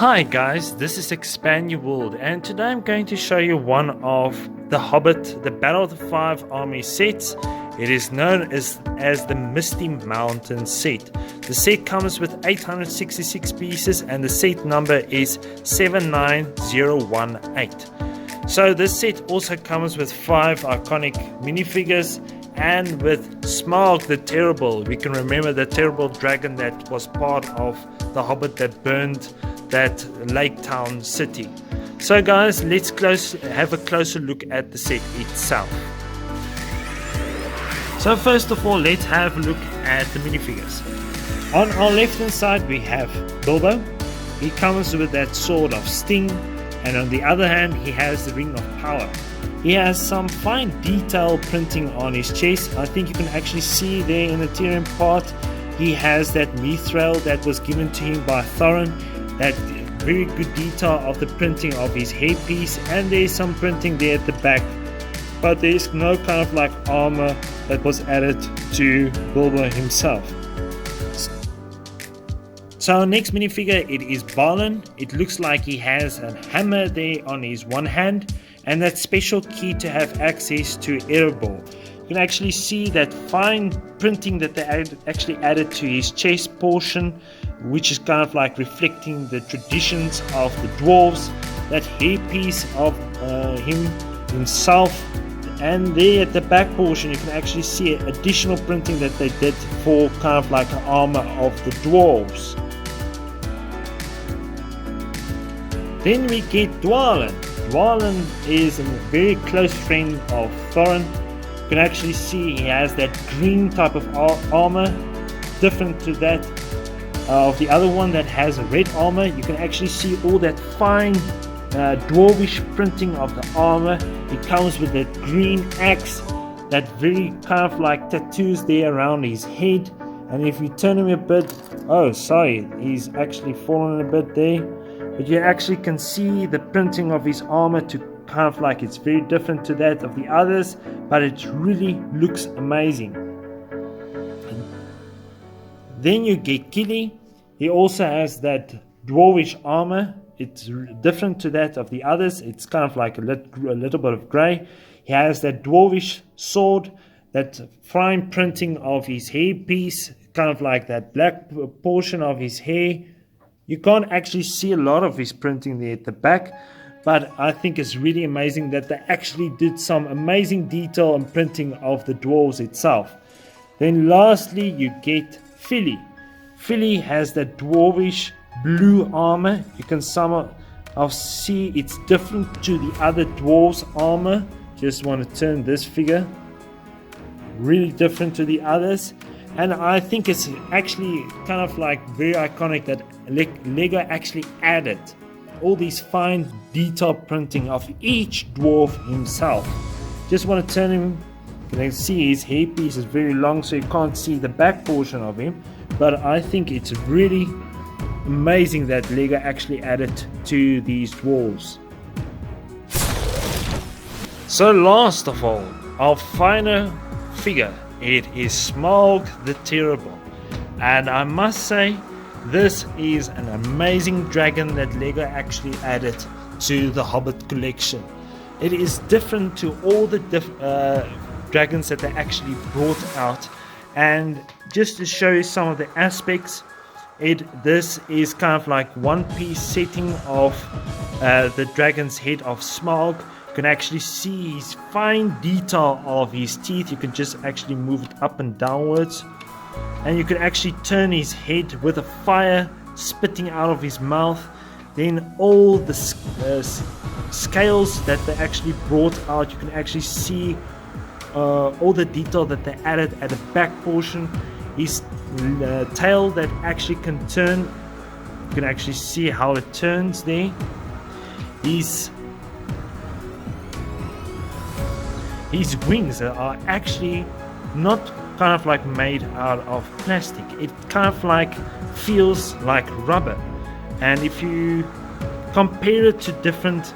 Hi guys, this is Expand Your World, and today I'm going to show you one of the Hobbit, the Battle of the Five Armies sets. It is known as the Misty Mountain set. The set comes with 866 pieces and the set number is 79018. So this set also comes with 5 iconic minifigures and with Smog the Terrible. We can remember the terrible dragon that was part of the Hobbit that burned that lake town city. So guys, let's have a closer look at the set itself. So first of all, let's have a look at the minifigures. On our left hand side we have Bilbo. He comes with that sword of Sting, and on the other hand he has the Ring of Power. He has some fine detail printing on his chest. I think you can actually see there in the Tyrian part he has that mithril that was given to him by Thorin. That very good detail of the printing of his hairpiece, and there's some printing there at the back, but there's no kind of like armor that was added to Bilbo himself. So our next minifigure, it is Balin. It looks like he has a hammer there on his one hand and that special key to have access to Erebor. You can actually see that fine printing that they actually added to his chest portion, which is kind of like reflecting the traditions of the dwarves. That hairpiece of him himself, and there at the back portion you can actually see additional printing that they did for kind of like an armor of the dwarves. Then we get Dwalin. Dwalin is a very close friend of Thorin. You can actually see he has that green type of armor, different to that of the other one that has a red armor. You can actually see all that fine dwarvish printing of the armor. It comes with that green axe, that very kind of like tattoos there around his head. And if you turn him a bit, oh sorry, he's actually fallen a bit there, but you actually can see the printing of his armor to kind of like, it's very different to that of the others, but it really looks amazing. Then you get Kili. He also has that dwarvish armor. It's different to that of the others. It's kind of like a little bit of grey. He has that dwarvish sword, that fine printing of his hairpiece, kind of like that black portion of his hair. You can't actually see a lot of his printing there at the back, but I think it's really amazing that they actually did some amazing detail and printing of the dwarves itself. Then lastly you get Philly. Philly has that dwarvish blue armor. You can somehow see it's different to the other dwarves armor. Just want to turn this figure, really different to the others, and I think it's actually kind of like very iconic that Lego actually added all these fine detail printing of each dwarf himself. Just want to turn him. You can see his hairpiece is very long, so you can't see the back portion of him, but I think it's really amazing that Lego actually added to these dwarves. So last of all, our final figure, it is Smog the Terrible, and I must say this is an amazing dragon that Lego actually added to the Hobbit collection. It is different to all the dragons that they actually brought out, and just to show you some of the aspects, this is kind of like one piece setting of the dragon's head of Smog. You can actually see his fine detail of his teeth. You can just actually move it up and downwards, and you can actually turn his head with a fire spitting out of his mouth. Then all the scales that they actually brought out, you can actually see all the detail that they added at the back portion. His tail that actually can turn, you can actually see how it turns there. His wings are actually not kind of like made out of plastic. It kind of like feels like rubber, and if you compare it to different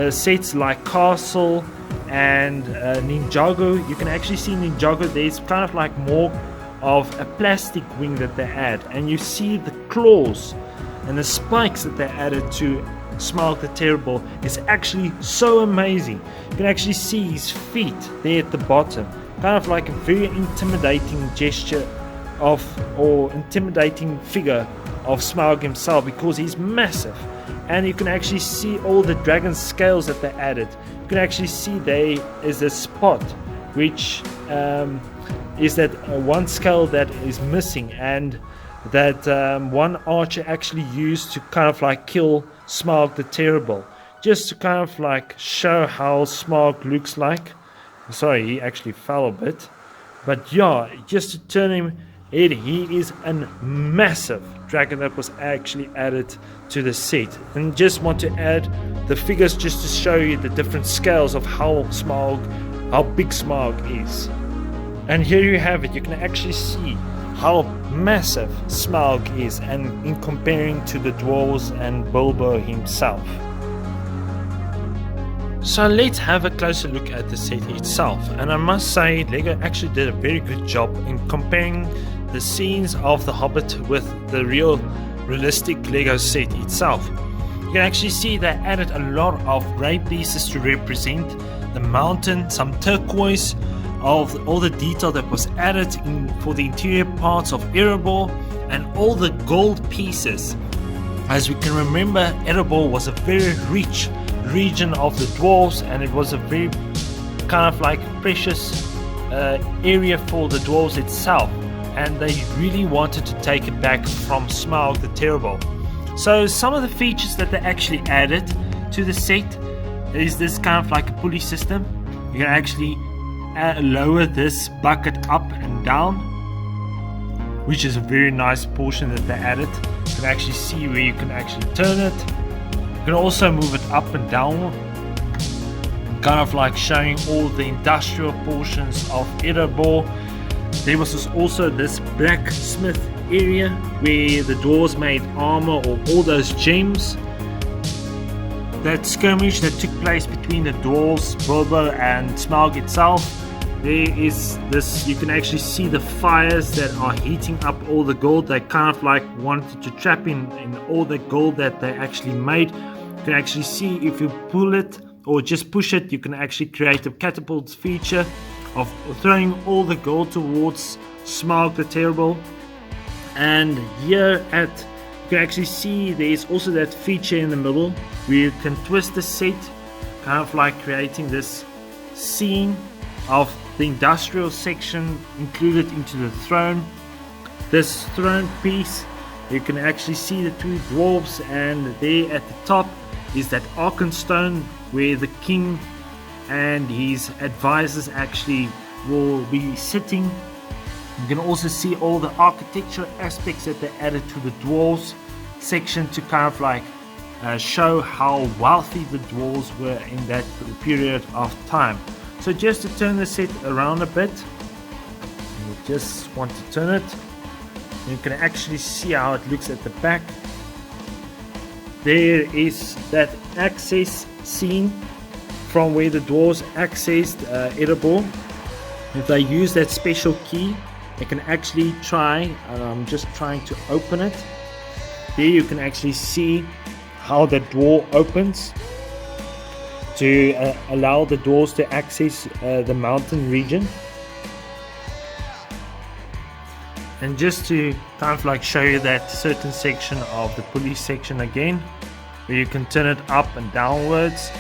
sets like Castle and Ninjago, you can actually see Ninjago there's kind of like more of a plastic wing that they add, and you see the claws and the spikes that they added to Smog the Terrible is actually so amazing. You can actually see his feet there at the bottom, kind of like a very intimidating gesture of, or intimidating figure of Smog himself, because he's massive. And you can actually see all the dragon scales that they added. You can actually see there is a spot which is that one scale that is missing, and that one archer actually used to kind of like kill Smog the Terrible, just to kind of like show how Smog looks like. Sorry, he actually fell a bit, but yeah, just to turn him head, he is a massive dragon that was actually added to the set. And just want to add the figures just to show you the different scales of how big Smog is. And here you have it. You can actually see how massive Smog is, and in comparing to the dwarves and Bilbo himself. So let's have a closer look at the set itself, and I must say LEGO actually did a very good job in comparing the scenes of the Hobbit with the realistic LEGO set itself. You can actually see they added a lot of grey pieces to represent the mountain, some turquoise, of all the detail that was added in for the interior parts of Erebor, and all the gold pieces. As we can remember, Erebor was a very rich region of the dwarves, and it was a very kind of like precious area for the dwarves itself, and they really wanted to take it back from Smog the Terrible. So some of the features that they actually added to the set is this kind of like a pulley system. You can actually lower this bucket up and down, which is a very nice portion that they added. You can actually see where you can actually turn it. You can also move it up and down, kind of like showing all the industrial portions of Erebor. There was also this blacksmith area where the dwarves made armor or all those gems. That skirmish that took place between the dwarves, Bilbo and Smog itself, there is this, you can actually see the fires that are heating up all the gold. They kind of like wanted to trap in all the gold that they actually made. You can actually see if you pull it or just push it, you can actually create a catapult feature of throwing all the gold towards Smog the Terrible. And here you can actually see there's also that feature in the middle where you can twist the set, kind of like creating this scene of the industrial section included into the throne. This throne piece, you can actually see the two dwarves, and there at the top is that Arkenstone where the king and his advisors actually will be sitting. You can also see all the architectural aspects that they added to the dwarves section to kind of like show how wealthy the dwarves were in that period of time. So just to turn the set around a bit, you just want to turn it. You can actually see how it looks at the back. There is that access scene from where the dwarves accessed Erebor. If they use that special key, they can actually try, I'm just trying to open it. There you can actually see how the door opens to allow the dwarves to access the mountain region. And just to kind of like show you that certain section of the police section again, where you can turn it up and downwards,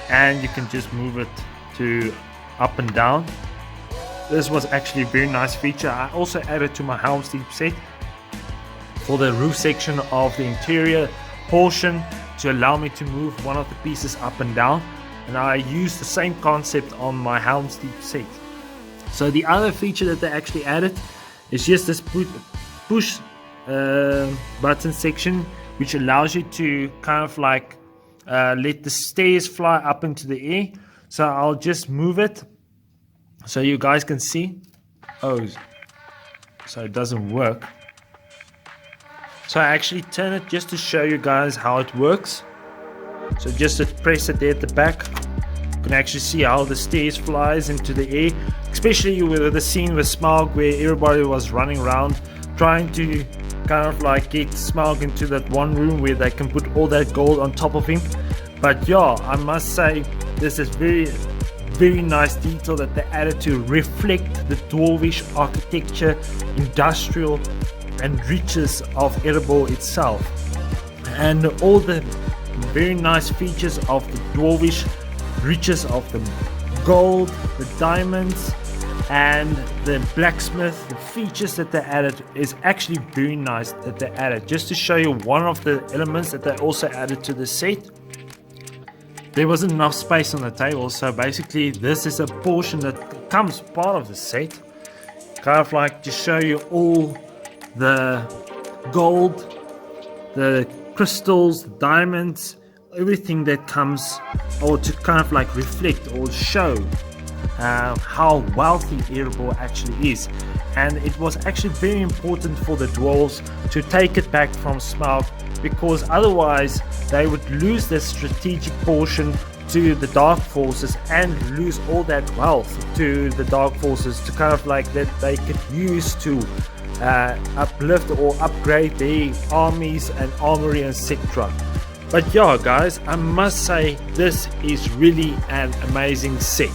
and you can just move it to up and down. This was actually a very nice feature. I also added to my Helm's Deep set for the roof section of the interior portion to allow me to move one of the pieces up and down, and I used the same concept on my Helm's Deep set. So the other feature that they actually added is just this push button section, which allows you to kind of like let the stairs fly up into the air. So I'll just move it so you guys can see. Oh, so it doesn't work. So I actually turn it just to show you guys how it works. So just to press it there at the back, you can actually see how the stairs flies into the air, especially with the scene with Smog where everybody was running around trying to kind of like get Smog into that one room where they can put all that gold on top of him. But yeah, I must say this is very nice detail that they added to reflect the dwarvish architecture, industrial and riches of Erebor itself, and all the very nice features of the dwarvish riches of the gold, the diamonds and the blacksmith. The features that they added is actually very nice that they added. Just to show you one of the elements that they also added to the set, there wasn't enough space on the table, so basically this is a portion that comes part of the set, kind of like to show you all the gold, the crystals, the diamonds, everything that comes, or to kind of like reflect or show how wealthy Erebor actually is. And it was actually very important for the dwarves to take it back from Smog, because otherwise they would lose their strategic portion to the dark forces and lose all that wealth to the dark forces, to kind of like that they could use to uplift or upgrade their armies and armory, etc. But yeah guys, I must say this is really an amazing set.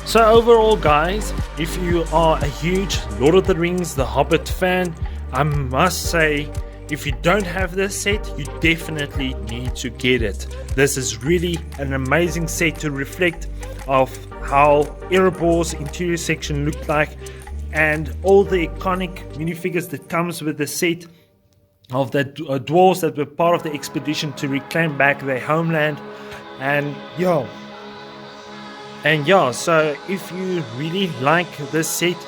So overall guys, if you are a huge Lord of the Rings, The Hobbit fan, I must say if you don't have this set, you definitely need to get it. This is really an amazing set to reflect of how Erebor's interior section looked like, and all the iconic minifigures that comes with the set of the dwarves that were part of the expedition to reclaim back their homeland. And yeah, so if you really like this set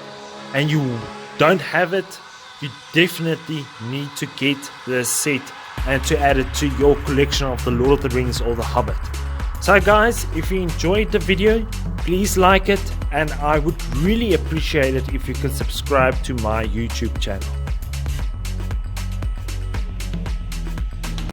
and you don't have it, you definitely need to get this set and to add it to your collection of the Lord of the Rings or the Hobbit. So guys, if you enjoyed the video, please like it, and I would really appreciate it if you can subscribe to my YouTube channel.